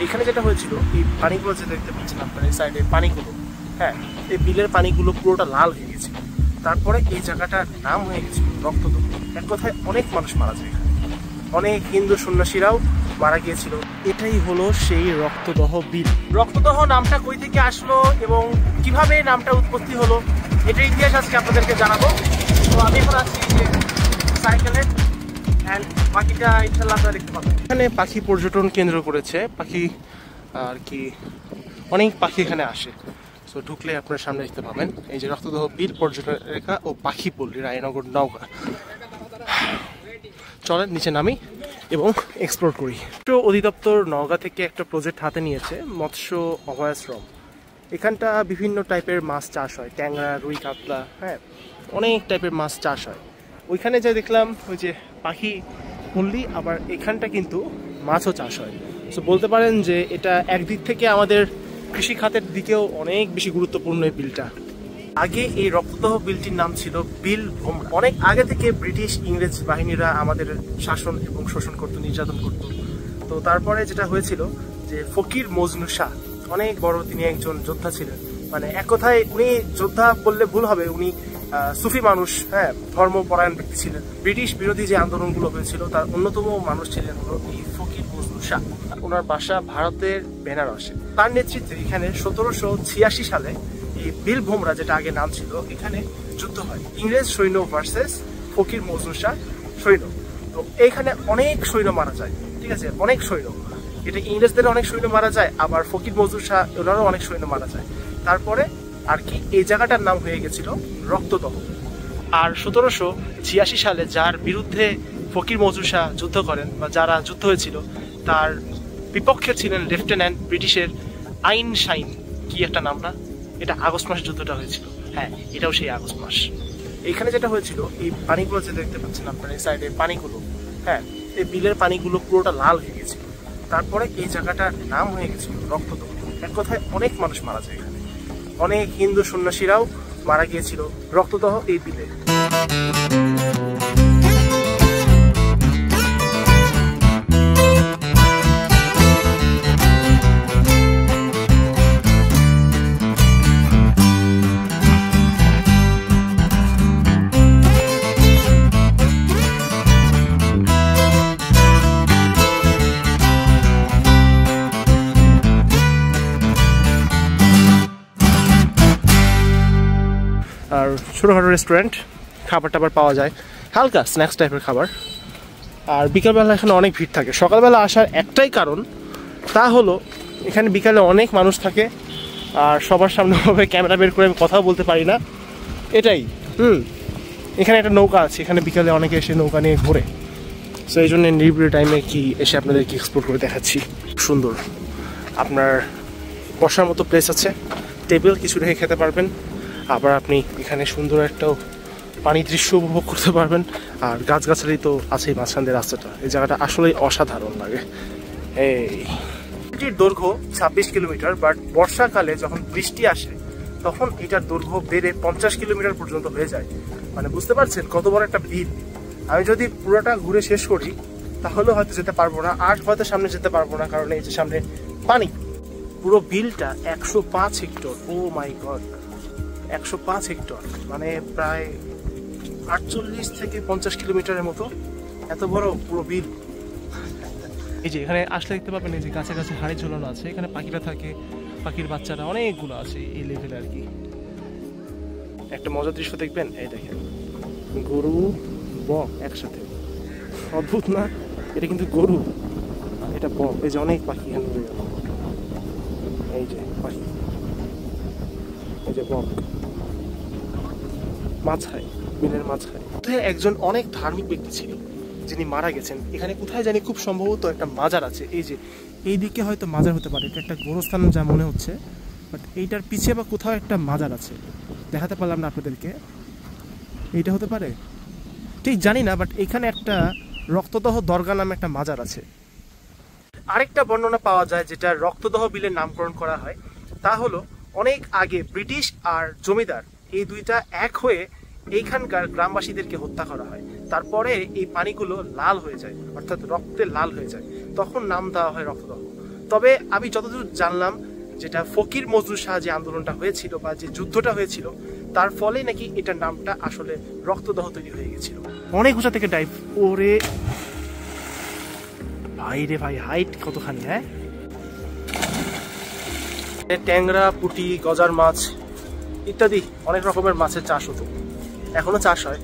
এখানে যেটা হয়েছিল, এই পানিগুলো যে দেখতে পাচ্ছেন আপনার এই সাইডে পানিগুলো, হ্যাঁ, এই বিলের পানিগুলো পুরোটা লাল হয়ে গেছিল। তারপরে এই জায়গাটার নাম হয়ে গেছিল রক্তদহ। এক কথায় অনেক মানুষ মারা যায় এখানে, অনেক হিন্দু সন্ন্যাসীরাও মারা গিয়েছিল। এটাই হলো সেই রক্তদহ বিল। রক্তদহ নামটা কই থেকে আসলো এবং কিভাবে নামটা উৎপত্তি হলো, এটার ইতিহাস আজকে আপনাদেরকে জানাবো। তো আমি এখন আছি যে সাইকেলে, অ্যান্ড বাকিটা ইনশাল্লাহ আপনারা দেখতে পাবেন। এখানে পাখি পর্যটন কেন্দ্র করেছে, পাখি আর কি অনেক পাখি এখানে আসে। তো ঢুকলে আপনার সামনে দেখতে পাবেন এই যে রক্তদহ বিল পর্যটন রেখা ও পাখি পল্লী, রায়নগর, নওগাঁ। চলেন নিচে নামি এবং এক্সপ্লোর করি। অধিদপ্তর নওগাঁ থেকে একটা প্রজেক্ট হাতে নিয়েছে, মৎস্য অভয়াশ্রম। এখানটা বিভিন্ন টাইপের মাছ চাষ হয়, ট্যাংরা, রুই, কাতলা, হ্যাঁ, অনেক টাইপের মাছ চাষ হয়। ওইখানে যে দেখলাম ওই যে পাখি পল্লী, আবার এখানটা কিন্তু মাছও চাষ হয়। সো বলতে পারেন যে এটা একদিক থেকে আমাদের কৃষি খাতের দিকেও অনেক বেশি গুরুত্বপূর্ণ এই বিলটা। আগে এই রক্তদহ বিলটির নাম ছিল বিল ভোমরা। অনেক আগে থেকে ব্রিটিশ ইংরেজ বাহিনীরা আমাদের শাসন এবং শোষণ করতো, নির্যাতন করতো। তো তারপরে যেটা হয়েছিল যে ফকির মজনু শাহ, অনেক বড় তিনি একজন যোদ্ধা ছিলেন, মানে এক কথায় উনি যোদ্ধা বললে ভুল হবে, উনি সুফি মানুষ, হ্যাঁ, ধর্মপরায়ণ ব্যক্তি ছিলেন। ব্রিটিশ বিরোধী যে আন্দোলনগুলো হয়েছিল তার অন্যতম মানুষ ছিলেন হলো এই ফকির মজনু শাহ। ওনার বাসা ভারতের বেনারসে। তার নেতৃত্বে এখানে 1786 সালে এই বিল ভোমরা, যেটা আগে নাম ছিল, এখানে যুদ্ধ হয়। ইংরেজ সৈন্য ভার্সেস ফকির মজনু শাহ সৈন্য। তো এইখানে অনেক সৈন্য মারা যায়, ঠিক আছে, অনেক সৈন্য। এটা ইংরেজদের অনেক সৈন্য মারা যায়, আবার ফকির মজনু শাহ ওনারও অনেক সৈন্য মারা যায়। তারপরে আর কি এই জায়গাটার নাম হয়ে গেছিল রক্তদহ। আর 1786 সালে যার বিরুদ্ধে ফকির মজনু শাহ যুদ্ধ করেন, বা যারা যুদ্ধ হয়েছিল, তার বিপক্ষে ছিলেন লেফটেন্যান্ট ব্রিটিশের আইন শাইন, কি একটা নাম না, এটা আগস্ট মাসে যুদ্ধটা হয়েছিল। হ্যাঁ, এটাও সেই আগস্ট মাস। এখানে যেটা হয়েছিল, এই পানিগুলো যে দেখতে পাচ্ছেন আপনার এই সাইডে পানিগুলো, হ্যাঁ, এই বিলের পানিগুলো পুরোটা লাল হয়ে গেছিল। তারপরে এই জায়গাটার নাম হয়ে গেছিল রক্তদহ। এক কথায় অনেক মানুষ মারা যায় এখানে, অনেক হিন্দু সন্ন্যাসীরাও মারা গিয়েছিল রক্তদহ এই বিলে। আর ছোটোখাটো রেস্টুরেন্ট, খাবার টাবার পাওয়া যায়, হালকা স্ন্যাক্স টাইপের খাবার। আর বিকালবেলা এখানে অনেক ভিড় থাকে। সকালবেলা আসার একটাই কারণ, তা হলো এখানে বিকালে অনেক মানুষ থাকে, আর সবার সামনে ভাবে ক্যামেরা বের করে আমি কথাও বলতে পারি না, এটাই। এখানে একটা নৌকা আছে, এখানে বিকালে অনেকে এসে নৌকা নিয়ে ঘোরে। সো এই জন্য নিরিবিলি টাইমে কি এসে আপনাদেরকে এক্সপ্লোর করে দেখাচ্ছি। সুন্দর, আপনার বসার মতো প্লেস আছে, টেবিল কিছু রেখে খেতে পারবেন। আবার আপনি এখানে সুন্দর একটা পানির দৃশ্য উপভোগ করতে পারবেন। আর গাছগাছালি তো আছেই মাঝখান দিয়ে রাস্তাটা, এই জায়গাটা আসলেই অসাধারণ লাগে। এটির দৈর্ঘ্য 26 কিলোমিটার, বাট বর্ষাকালে যখন বৃষ্টি আসে তখন এটার দৈর্ঘ্য বেড়ে 50 কিলোমিটার পর্যন্ত হয়ে যায়। মানে বুঝতে পারছেন কত বড় একটা বিল। আমি যদি পুরোটা ঘুরে শেষ করি তাহলে হয়তো যেতে পারবো না, আর হয়তো সামনে যেতে পারবো না, কারণ এই যে সামনে পানি। পুরো বিলটা 105 হেক্টর। ও মাই গড, 105 হেক্টর, মানে প্রায় 48 থেকে 50 কিলোমিটারের মতো, এত বড় পুরো বিল। এই যে এখানে আসলে দেখতে পাবেন এই যে গাছে গাছে হাড়ি ঝোলানো আছে, এখানে পাখিরা থাকে, পাখির বাচ্চারা অনেকগুলো আছে এই লেভেলে আর কি। একটা মজার দৃশ্য দেখবেন, এই দেখেন গরু বক একসাথে, অদ্ভুত না? এটা কিন্তু গরু, এটা বক। এই যে অনেক পাখি এখানে, এই যে পাখি, এই যে বক মাছ খায়, বিলের মাছ খায়। একজন অনেক ধার্মিক ব্যক্তি ছিলেন যিনি মারা গেছেন। এখানে কোথায় জানি খুব সম্ভবত একটা মাজার আছে। এই যে এই দিকে হয়তো মাজার হতে পারে, এটা একটা গোরস্থান যা মনে হচ্ছে, বাট এইটার পিছিয়ে বা কোথাও একটা মাজার আছে, দেখাতে পারলাম না আপনাদেরকে। এইটা হতে পারে, ঠিক জানি না, বাট এখানে একটা রক্তদহ দরগা নামে একটা মাজার আছে। আরেকটা বর্ণনা পাওয়া যায় যেটা রক্তদহ বিলের নামকরণ করা হয়, তা হলো অনেক আগে ব্রিটিশ আর জমিদার এই দুইটা এক হয়ে এইখানকার গ্রামবাসীদেরকে হত্যা করা হয়। তারপরে এই পানিগুলো লাল হয়ে যায়, অর্থাৎ রক্তে লাল হয়ে যায়, তখন নাম দেওয়া হয় রক্তদহ। তবে আমি যতদূর জানলাম, যেটা ফকির মজনু শাহ যে আন্দোলনটা হয়েছিল বা যে যুদ্ধটা হয়েছিল, তার ফলে নাকি এটার নামটা আসলে রক্তদাহ তৈরি হয়ে গেছিল। অনেক উঁচা থেকে ডাইভ। ওরে ভাই রে ভাই, হাইট কতখানি! হ্যাঁ, ট্যাংরা, পুঁটি, গজার মাছ ইত্যাদি অনেক রকমের মাছের চাষ হতো, এখনো চাষ হয়।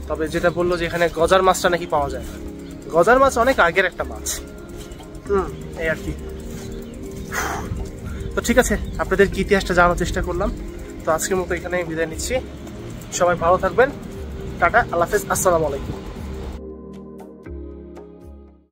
তবে যেটা বললো যে এখানে গজার মাছটা নাকি পাওয়া যায় না। গজার মাছ অনেক আগের একটা মাছ। এই আর কি। তো ঠিক আছে, আপনাদের কি ইতিহাসটা জানার চেষ্টা করলাম। তো আজকের মতো এখানে বিদায় নিচ্ছি। সবাই ভালো থাকবেন। টাটা, আল্লাহ হাফেজ, আসসালামু আলাইকুম।